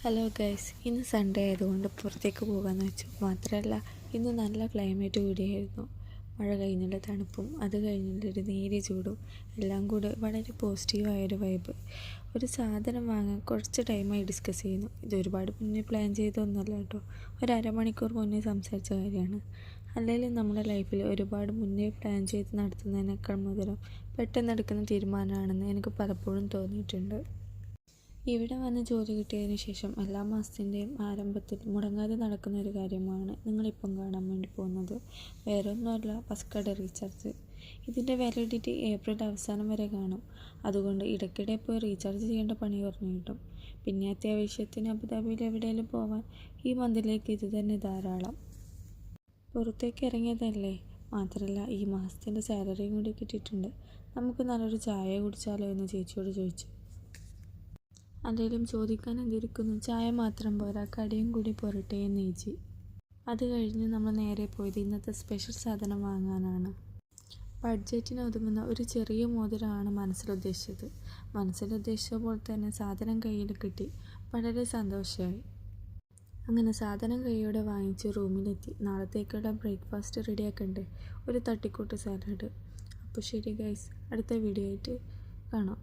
Hello guys, ഇന്ന് Sunday ആയതുകൊണ്ട് പുറത്തേക്ക് പോകാമെന്ന് വെച്ചു. മാത്രമല്ല ഇന്ന് നല്ല ക്ലൈമറ്റ് കൂടിയായിരുന്നു. മഴ കഴിഞ്ഞുള്ള തണുപ്പും അത് കഴിഞ്ഞുള്ളൊരു നേരിയ ചൂടും എല്ലാം കൂടെ വളരെ പോസിറ്റീവായൊരു വൈബ്. ഒരു സാധനം വാങ്ങാൻ കുറച്ച് ടൈമായി ഡിസ്കസ് ചെയ്യുന്നു. ഇത് ഒരുപാട് മുന്നേ പ്ലാൻ ചെയ്തൊന്നുമല്ല കേട്ടോ, ഒരു അരമണിക്കൂർ മുന്നേ സംസാരിച്ച കാര്യമാണ്. അല്ലെങ്കിൽ നമ്മുടെ ലൈഫിൽ ഒരുപാട് മുന്നേ പ്ലാൻ ചെയ്ത് നടത്തുന്നതിനേക്കാൾ മുതലും പെട്ടെന്നെടുക്കുന്ന തീരുമാനമാണെന്ന് എനിക്ക് പലപ്പോഴും തോന്നിയിട്ടുണ്ട്. ഇവിടെ വന്ന് ജോലി കിട്ടിയതിന് ശേഷം എല്ലാ മാസത്തിൻ്റെയും ആരംഭത്തിൽ മുടങ്ങാതെ നടക്കുന്ന ഒരു കാര്യമാണ് നിങ്ങളിപ്പം കാണാൻ വേണ്ടി പോകുന്നത്. വേറെ ഒന്നുമല്ല, ബസ്കഡ് റീചാർജ്. ഇതിൻ്റെ വാലിഡിറ്റി ഏപ്രിൽ അവസാനം വരെ കാണും. അതുകൊണ്ട് ഇടയ്ക്കിടെ പോയി റീചാർജ് ചെയ്യേണ്ട പണി കുറഞ്ഞു കിട്ടും. പിന്നെ അത്യാവശ്യത്തിന് അബുദാബിയിൽ എവിടെയെങ്കിലും പോവാൻ ഈ മന്തിലേക്ക് ഇത് തന്നെ ധാരാളം. പുറത്തേക്ക് ഇറങ്ങിയതല്ലേ, മാത്രമല്ല ഈ മാസത്തിൻ്റെ സാലറിയും കൂടി കിട്ടിയിട്ടുണ്ട്. നമുക്ക് നല്ലൊരു ചായ കുടിച്ചാലോ എന്ന് ചേച്ചിയോട് ചോദിച്ചു. എന്തെങ്കിലും ചോദിക്കാൻ എന്തിരിക്കുന്നു, ചായ മാത്രം പോരാ, കടിയും കൂടി പോരട്ടെ എന്ന് ചേച്ചി. അത് കഴിഞ്ഞ് നമ്മൾ നേരെ പോയത് ഇന്നത്തെ സ്പെഷ്യൽ സാധനം വാങ്ങാനാണ്. ബഡ്ജറ്റിന് ഒതുങ്ങുന്ന ഒരു ചെറിയ മോതിരമാണ് മനസ്സിലുദ്ദേശിച്ച പോലെ തന്നെ സാധനം കയ്യിൽ കിട്ടി. വളരെ സന്തോഷമായി. അങ്ങനെ സാധനം കൈയോടെ വാങ്ങിച്ച് റൂമിലെത്തി. നാളത്തേക്കുള്ള ബ്രേക്ക്ഫാസ്റ്റ് റെഡിയാക്കണ്ടേ, ഒരു തട്ടിക്കൂട്ട് സാലഡ്. അപ്പോൾ ശരി ഗൈസ്, അടുത്ത വീഡിയോ ആയിട്ട് കാണാം.